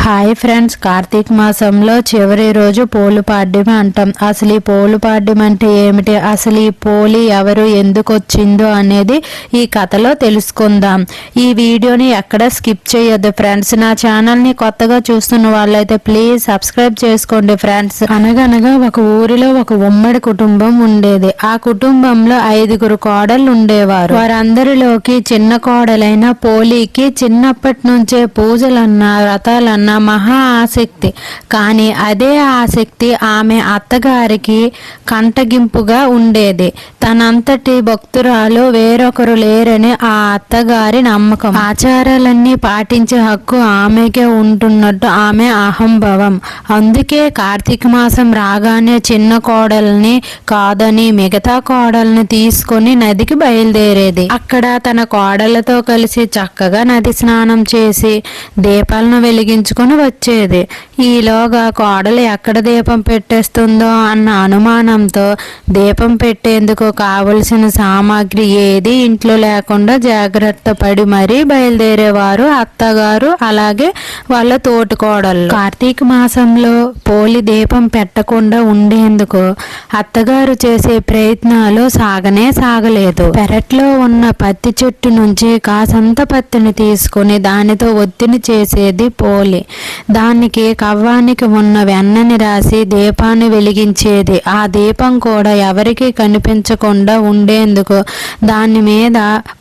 Hi friends, Karthika మాసంలో చివరి రోజు పోలు పాడ్యమి అంటాం. అసలు ఈ పోలు పాడ్యం అంటే ఏమిటి, అసలు ఈ పోలి ఎవరు, ఎందుకు వచ్చిందో అనేది ఈ కథలో తెలుసుకుందాం. ఈ వీడియోని ఎక్కడ స్కిప్ చేయొద్దు ఫ్రెండ్స్. నా ఛానల్ని కొత్తగా చూస్తున్న వాళ్ళైతే ప్లీజ్ సబ్స్క్రైబ్ చేసుకోండి ఫ్రెండ్స్. అనగనగా ఒక ఊరిలో ఒక ఉమ్మడి కుటుంబం ఉండేది. ఆ కుటుంబంలో 5 కోడళ్ళు ఉండేవారు. వారందరిలోకి చిన్న కోడలైన పోలికి చిన్నప్పటి నుంచే పూజలన్నా వ్రతాలన్నా మహా ఆసక్తి. కానీ అదే ఆసక్తి ఆమె అత్తగారికి కంటగింపుగా ఉండేది. తనంతటి భక్తురాలు వేరొకరు లేరని ఆ అత్తగారి నమ్మకం. ఆచారాలన్నీ పాటించే హక్కు ఆమెకే ఉంటున్నట్టు ఆమె అహంభావం. అందుకే కార్తీక మాసం రాగానే చిన్న కోడల్ని కాదని మిగతా కోడల్ని తీసుకొని నదికి బయలుదేరేది. అక్కడ తన కోడళ్లతో కలిసి చక్కగా నది స్నానం చేసి దీపాలను వెలిగించుకొని వచ్చేది. ఈలోగా కోడలు ఎక్కడ దీపం పెట్టేస్తుందో అన్న అనుమానంతో దీపం పెట్టేందుకు కావలసిన సామాగ్రి ఏది ఇంట్లో లేకుండా జాగ్రత్త పడి మరీ బయలుదేరేవారు అత్తగారు, అలాగే వాళ్ళ తోటి కోడళ్ళు. కార్తీక మాసంలో పోలి దీపం పెట్టకుండా ఉండేందుకు అత్తగారు చేసే ప్రయత్నాలు సాగలేదు. పెరట్లో ఉన్న పత్తి చెట్టు నుంచి కాసంత పత్తిని తీసుకుని దానితో ఒత్తిడి చేసేది పోలి. దానికి కవ్వానికి ఉన్న వెన్నని రాసి దీపాన్ని వెలిగించేది. ఆ దీపం కూడా ఎవరికి కనిపించకుండా ఉండేందుకు దాని మీద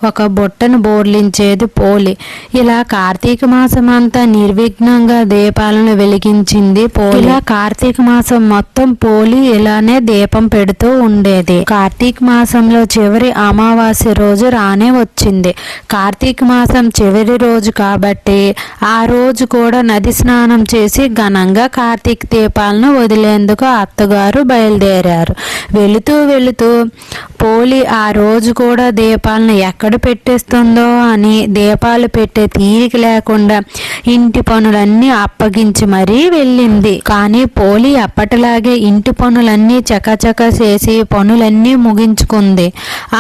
ఒక బుట్టను బోర్లించేది పోలి. ఇలా కార్తీక మాసం అంతా నిర్విఘ్నంగా దీపాలను వెలిగించింది పోలి. ఇలా కార్తీక మాసం మొత్తం పోలి ఇలానే దీపం పెడుతూ ఉండేది. కార్తీక మాసంలో చివరి అమావాస్య రోజు రానే వచ్చింది. కార్తీక మాసం చివరి రోజు కాబట్టి ఆ రోజు కూడా నది స్నానం చేసి ఘనంగా కార్తీక దీపాలను వదిలేందుకు అత్తగారు బయలుదేరారు. వెళుతూ పోలి ఆ రోజు కూడా దీపాలను ఎక్కడ పెట్టేస్తుందో అని దీపాలు పెట్టే తీరిక లేకుండా ఇంటి పనులన్నీ అప్పగించి మరీ వెళ్ళింది. కానీ పోలి ఎప్పటిలాగే ఇంటి పనులన్నీ చకచక చేసి పనులన్నీ ముగించుకుంది.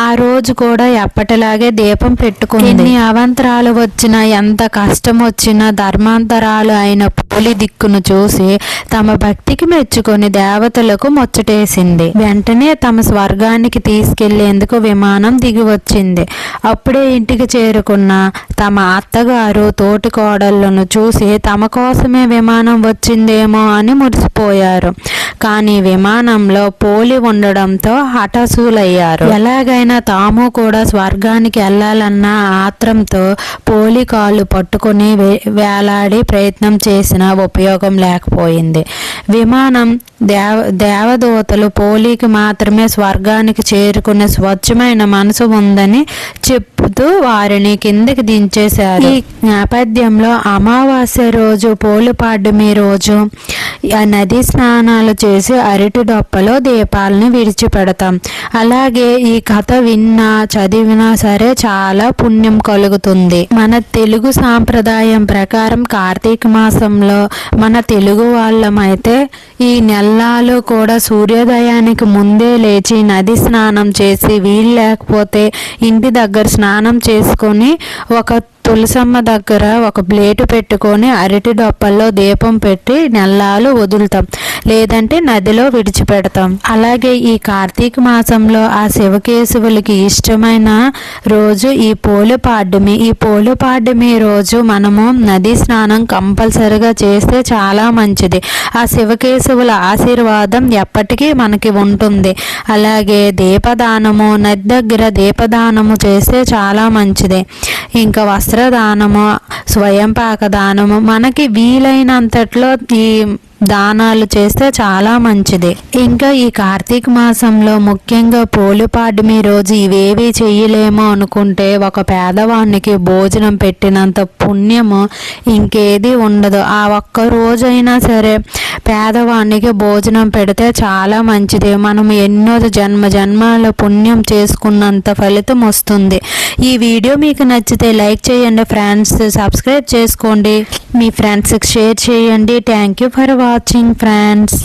ఆ రోజు కూడా ఎప్పటిలాగే దీపం పెట్టుకుంది. ఎన్ని అవంతరాలు వచ్చినా, ఎంత కష్టం వచ్చినా ధర్మాంతరాలు అయిన పోలి దిక్కును చూసి తమ భక్తికి మెచ్చుకొని దేవతలకు ముచ్చటేసింది. వెంటనే తమ స్వర్గానికి తీసుకెళ్లేందుకు విమానం దిగి వచ్చింది. అప్పుడే ఇంటికి చేరుకున్న తమ అత్తగారు తోటి కోడళ్లను చూసి తమ కోసమే విమానం వచ్చిందేమో అని మురిసిపోయారు. కానీ విమానంలో పోలి ఉండడంతో హఠాసులయ్యారు. ఎలాగైనా తాము కూడా స్వర్గానికి వెళ్లాలన్న ఆత్రంతో పోలి కాళ్ళు పట్టుకుని వేలాడి ప్రయత్నం చేసిన ఉపయోగం లేకపోయింది. విమానం దేవదూతలు పోలికి మాత్రమే స్వర్గానికి చేరుకునే స్వచ్ఛమైన మనసు ఉందని చెప్పుతూ వారిని కిందకి దించేశారు. ఈ నేపథ్యంలో అమావాస్య రోజు పోలు పాడ్యమి రోజు నది స్నానాలు చేసి అరటి డొప్పలో దీపాలను విడిచిపెడతాం. అలాగే ఈ కథ విన్నా చదివినా సరే చాలా పుణ్యం కలుగుతుంది. మన తెలుగు సాంప్రదాయం ప్రకారం కార్తీక మాసంలో మన తెలుగు వాళ్ళమైతే ఈ నెలలు కూడా సూర్యోదయానికి ముందే లేచి నది స్నానం చేసి వీలు లేకపోతే ఇంటి దగ్గర స్నానం చేసుకొని ఒక తులసమ్మ దగ్గర ఒక ప్లేటు పెట్టుకొని అరటి డొప్పల్లో దీపం పెట్టి నెల్లాలు వదులుతాం, లేదంటే నదిలో విడిచిపెడతాం. అలాగే ఈ కార్తీక మాసంలో ఆ శివకేశవులకి ఇష్టమైన రోజు ఈ పోలు పాడ్యమి. ఈ పోలు పాడ్యమి రోజు మనము నది స్నానం కంపల్సరిగా చేస్తే చాలా మంచిది. ఆ శివకేశవుల ఆశీర్వాదం ఎప్పటికీ మనకి ఉంటుంది. అలాగే దీపదానము, నది దగ్గర దీపదానము చేస్తే చాలా మంచిది. ఇంకా వస్త్రదానము, స్వయం పాక దానము, మనకి వీలైనంతట్లో ఈ దానాలు చేస్తే చాలా మంచిది. ఇంకా ఈ కార్తీక మాసంలో ముఖ్యంగా పోలు పాడ్యమి రోజు ఇవేవి చెయ్యలేమో అనుకుంటే ఒక పేదవానికి భోజనం పెట్టినంత పుణ్యము ఇంకేది ఉండదు. ఆ ఒక్క రోజైనా సరే పేదవానికి భోజనం పెడితే చాలా మంచిది. మనం ఎన్నో జన్మల పుణ్యం చేసుకున్నంత ఫలితం వస్తుంది. ఈ వీడియో మీకు నచ్చితే లైక్ చేయండి ఫ్రెండ్స్, సబ్స్క్రైబ్ చేసుకోండి, మీ ఫ్రెండ్స్కి షేర్ చేయండి. Thank you for watching friends.